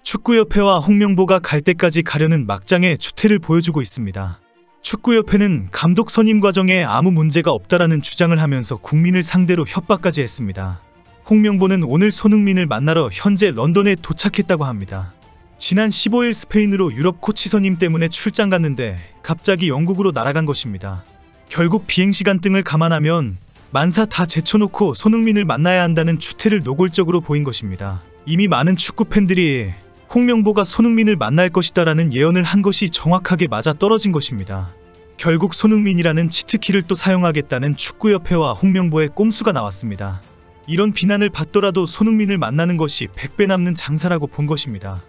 축구협회와 홍명보가 갈 때까지 가려는 막장의 추태를 보여주고 있습니다. 축구협회는 감독 선임 과정에 아무 문제가 없다라는 주장을 하면서 국민을 상대로 협박까지 했습니다. 홍명보는 오늘 손흥민을 만나러 현재 런던에 도착했다고 합니다. 지난 15일 스페인으로 유럽 코치 선임 때문에 출장 갔는데 갑자기 영국으로 날아간 것입니다. 결국 비행시간 등을 감안하면 만사 다 제쳐놓고 손흥민을 만나야 한다는 추태를 노골적으로 보인 것입니다. 이미 많은 축구팬들이 홍명보가 손흥민을 만날 것이다라는 예언을 한 것이 정확하게 맞아떨어진 것입니다. 결국 손흥민이라는 치트키를 또 사용하겠다는 축구협회와 홍명보의 꼼수가 나왔습니다. 이런 비난을 받더라도 손흥민을 만나는 것이 100배 남는 장사라고 본 것입니다.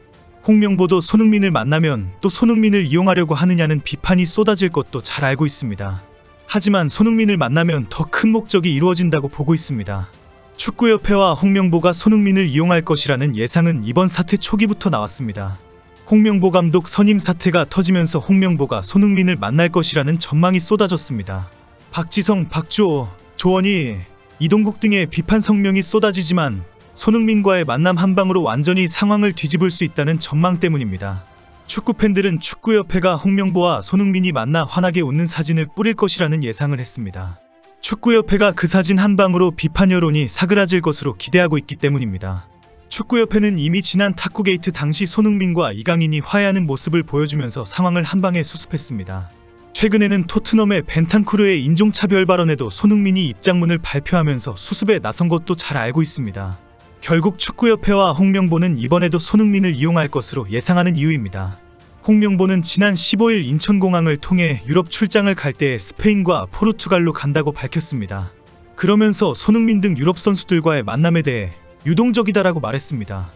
홍명보도 손흥민을 만나면 또 손흥민을 이용하려고 하느냐는 비판이 쏟아질 것도 잘 알고 있습니다. 하지만 손흥민을 만나면 더 큰 목적이 이루어진다고 보고 있습니다. 축구협회와 홍명보가 손흥민을 이용할 것이라는 예상은 이번 사태 초기부터 나왔습니다. 홍명보 감독 선임 사태가 터지면서 홍명보가 손흥민을 만날 것이라는 전망이 쏟아졌습니다. 박지성, 박주호, 조원희, 이동국 등의 비판 성명이 쏟아지지만 손흥민과의 만남 한 방으로 완전히 상황을 뒤집을 수 있다는 전망 때문입니다. 축구팬들은 축구협회가 홍명보와 손흥민이 만나 환하게 웃는 사진을 뿌릴 것이라는 예상을 했습니다. 축구협회가 그 사진 한 방으로 비판 여론이 사그라질 것으로 기대하고 있기 때문입니다. 축구협회는 이미 지난 탁구게이트 당시 손흥민과 이강인이 화해하는 모습을 보여주면서 상황을 한 방에 수습했습니다. 최근에는 토트넘의 벤탄쿠르의 인종차별 발언에도 손흥민이 입장문을 발표하면서 수습에 나선 것도 잘 알고 있습니다. 결국 축구협회와 홍명보는 이번에도 손흥민을 이용할 것으로 예상하는 이유입니다. 홍명보는 지난 15일 인천공항을 통해 유럽 출장을 갈 때 스페인과 포르투갈로 간다고 밝혔습니다. 그러면서 손흥민 등 유럽 선수들과의 만남에 대해 유동적이다라고 말했습니다.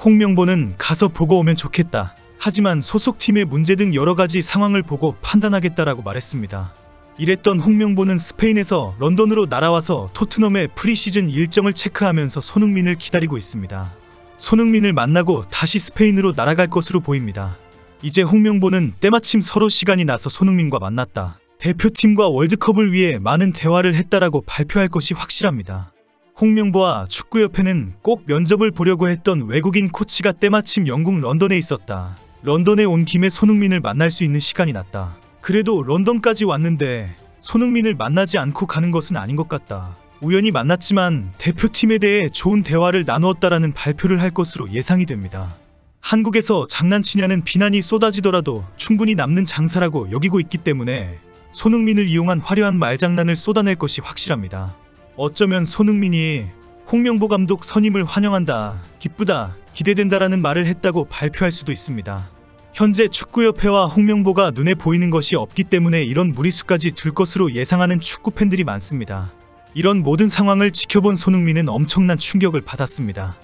홍명보는 가서 보고 오면 좋겠다. 하지만 소속팀의 문제 등 여러가지 상황을 보고 판단하겠다라고 말했습니다. 이랬던 홍명보는 스페인에서 런던으로 날아와서 토트넘의 프리시즌 일정을 체크하면서 손흥민을 기다리고 있습니다. 손흥민을 만나고 다시 스페인으로 날아갈 것으로 보입니다. 이제 홍명보는 때마침 서로 시간이 나서 손흥민과 만났다. 대표팀과 월드컵을 위해 많은 대화를 했다라고 발표할 것이 확실합니다. 홍명보와 축구협회는 꼭 면접을 보려고 했던 외국인 코치가 때마침 영국 런던에 있었다. 런던에 온 김에 손흥민을 만날 수 있는 시간이 났다. 그래도 런던까지 왔는데 손흥민을 만나지 않고 가는 것은 아닌 것 같다. 우연히 만났지만 대표팀에 대해 좋은 대화를 나누었다라는 발표를 할 것으로 예상이 됩니다. 한국에서 장난치냐는 비난이 쏟아지더라도 충분히 남는 장사라고 여기고 있기 때문에 손흥민을 이용한 화려한 말장난을 쏟아낼 것이 확실합니다. 어쩌면 손흥민이 홍명보 감독 선임을 환영한다, 기쁘다, 기대된다라는 말을 했다고 발표할 수도 있습니다. 현재 축구협회와 홍명보가 눈에 보이는 것이 없기 때문에 이런 무리수까지 둘 것으로 예상하는 축구팬들이 많습니다. 이런 모든 상황을 지켜본 손흥민은 엄청난 충격을 받았습니다.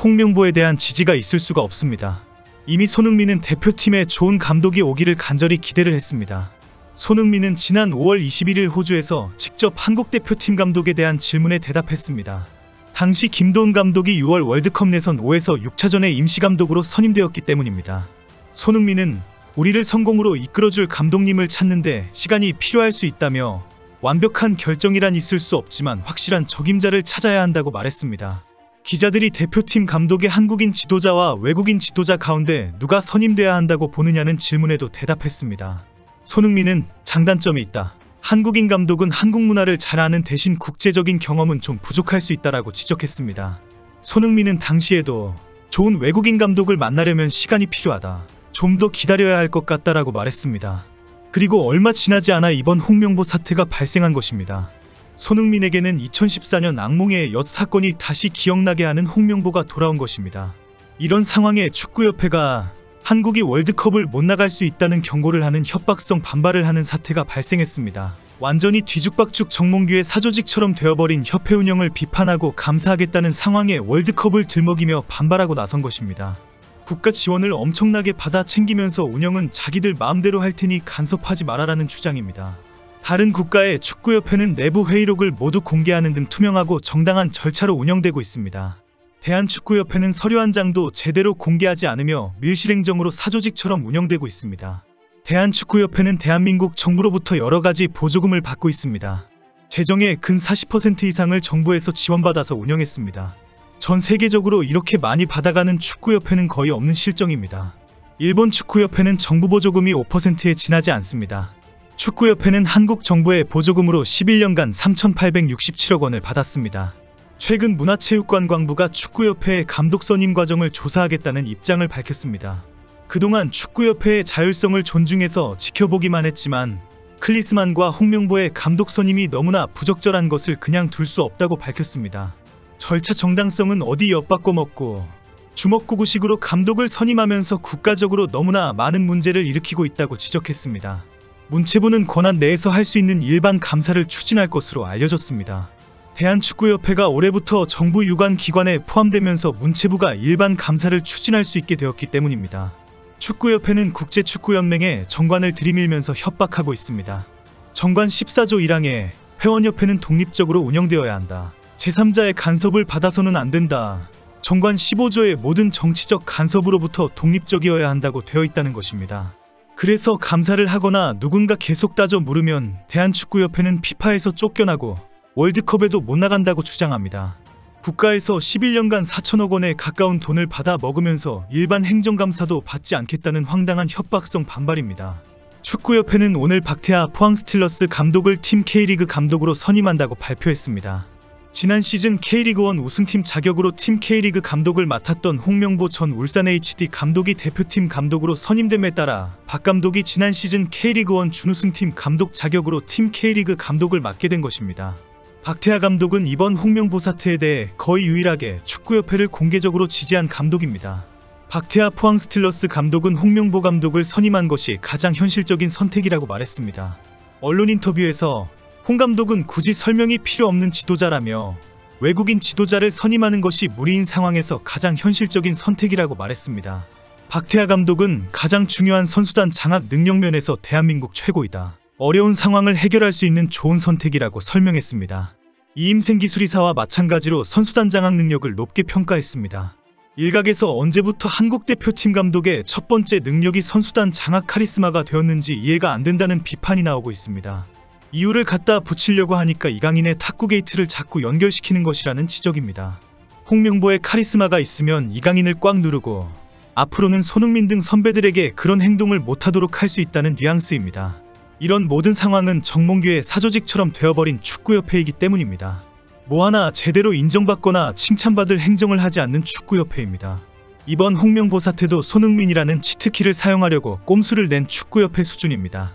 홍명보에 대한 지지가 있을 수가 없습니다. 이미 손흥민은 대표팀에 좋은 감독이 오기를 간절히 기대를 했습니다. 손흥민은 지난 5월 21일 호주에서 직접 한국 대표팀 감독에 대한 질문에 대답했습니다. 당시 김도훈 감독이 6월 월드컵 내선 5에서 6차전에 임시감독으로 선임되었기 때문입니다. 손흥민은 우리를 성공으로 이끌어줄 감독님을 찾는데 시간이 필요할 수 있다며 완벽한 결정이란 있을 수 없지만 확실한 적임자를 찾아야 한다고 말했습니다. 기자들이 대표팀 감독의 한국인 지도자와 외국인 지도자 가운데 누가 선임돼야 한다고 보느냐는 질문에도 대답했습니다. 손흥민은 장단점이 있다. 한국인 감독은 한국 문화를 잘 아는 대신 국제적인 경험은 좀 부족할 수 있다라고 지적했습니다. 손흥민은 당시에도 좋은 외국인 감독을 만나려면 시간이 필요하다. 좀 더 기다려야 할 것 같다라고 말했습니다. 그리고 얼마 지나지 않아 이번 홍명보 사태가 발생한 것입니다. 손흥민에게는 2014년 악몽의 엿 사건이 다시 기억나게 하는 홍명보가 돌아온 것입니다. 이런 상황에 축구협회가 한국이 월드컵을 못 나갈 수 있다는 경고를 하는 협박성 반발을 하는 사태가 발생했습니다. 완전히 뒤죽박죽 정몽규의 사조직처럼 되어버린 협회 운영을 비판하고 감사하겠다는 상황에 월드컵을 들먹이며 반발하고 나선 것입니다. 국가 지원을 엄청나게 받아 챙기면서 운영은 자기들 마음대로 할 테니 간섭하지 말아라는 주장입니다. 다른 국가의 축구협회는 내부 회의록을 모두 공개하는 등 투명하고 정당한 절차로 운영되고 있습니다. 대한축구협회는 서류 한 장도 제대로 공개하지 않으며 밀실행정으로 사조직처럼 운영되고 있습니다. 대한축구협회는 대한민국 정부로부터 여러가지 보조금을 받고 있습니다. 재정의 근 40% 이상을 정부에서 지원받아서 운영했습니다. 전 세계적으로 이렇게 많이 받아가는 축구협회는 거의 없는 실정입니다. 일본 축구협회는 정부 보조금이 5%에 지나지 않습니다. 축구협회는 한국 정부의 보조금으로 11년간 3,867억 원을 받았습니다. 최근 문화체육관광부가 축구협회의 감독 선임 과정을 조사하겠다는 입장을 밝혔습니다. 그동안 축구협회의 자율성을 존중해서 지켜보기만 했지만 클리스만과 홍명보의 감독 선임이 너무나 부적절한 것을 그냥 둘 수 없다고 밝혔습니다. 절차 정당성은 어디 엿바꿔 먹고 주먹구구식으로 감독을 선임하면서 국가적으로 너무나 많은 문제를 일으키고 있다고 지적했습니다. 문체부는 권한 내에서 할 수 있는 일반 감사를 추진할 것으로 알려졌습니다. 대한축구협회가 올해부터 정부 유관 기관에 포함되면서 문체부가 일반 감사를 추진할 수 있게 되었기 때문입니다. 축구협회는 국제축구연맹에 정관을 들이밀면서 협박하고 있습니다. 정관 14조 1항에 회원협회는 독립적으로 운영되어야 한다. 제3자의 간섭을 받아서는 안 된다. 정관 15조에 모든 정치적 간섭으로부터 독립적이어야 한다고 되어 있다는 것입니다. 그래서 감사를 하거나 누군가 계속 따져 물으면 대한축구협회는 피파에서 쫓겨나고 월드컵에도 못 나간다고 주장합니다. 국가에서 11년간 4천억 원에 가까운 돈을 받아 먹으면서 일반 행정감사도 받지 않겠다는 황당한 협박성 반발입니다. 축구협회는 오늘 박태하 포항 스틸러스 감독을 팀 K리그 감독으로 선임한다고 발표했습니다. 지난 시즌 K리그1 우승팀 자격으로 팀 K리그 감독을 맡았던 홍명보 전 울산 HD 감독이 대표팀 감독으로 선임됨에 따라 박 감독이 지난 시즌 K리그1 준우승팀 감독 자격으로 팀 K리그 감독을 맡게 된 것입니다. 박태하 감독은 이번 홍명보 사태에 대해 거의 유일하게 축구협회를 공개적으로 지지한 감독입니다. 박태하 포항 스틸러스 감독은 홍명보 감독을 선임한 것이 가장 현실적인 선택이라고 말했습니다. 언론 인터뷰에서 홍 감독은 굳이 설명이 필요 없는 지도자라며 외국인 지도자를 선임하는 것이 무리인 상황에서 가장 현실적인 선택이라고 말했습니다. 박태하 감독은 가장 중요한 선수단 장악 능력 면에서 대한민국 최고이다. 어려운 상황을 해결할 수 있는 좋은 선택이라고 설명했습니다. 이임생 기술이사와 마찬가지로 선수단 장악 능력을 높게 평가했습니다. 일각에서 언제부터 한국 대표팀 감독의 첫 번째 능력이 선수단 장악 카리스마가 되었는지 이해가 안 된다는 비판이 나오고 있습니다. 이유를 갖다 붙이려고 하니까 이강인의 탁구 게이트를 자꾸 연결시키는 것이라는 지적입니다. 홍명보의 카리스마가 있으면 이강인을 꽉 누르고 앞으로는 손흥민 등 선배들에게 그런 행동을 못하도록 할 수 있다는 뉘앙스입니다. 이런 모든 상황은 정몽규의 사조직처럼 되어버린 축구협회이기 때문입니다. 뭐 하나 제대로 인정받거나 칭찬받을 행정을 하지 않는 축구협회입니다. 이번 홍명보 사태도 손흥민이라는 치트키를 사용하려고 꼼수를 낸 축구협회 수준입니다.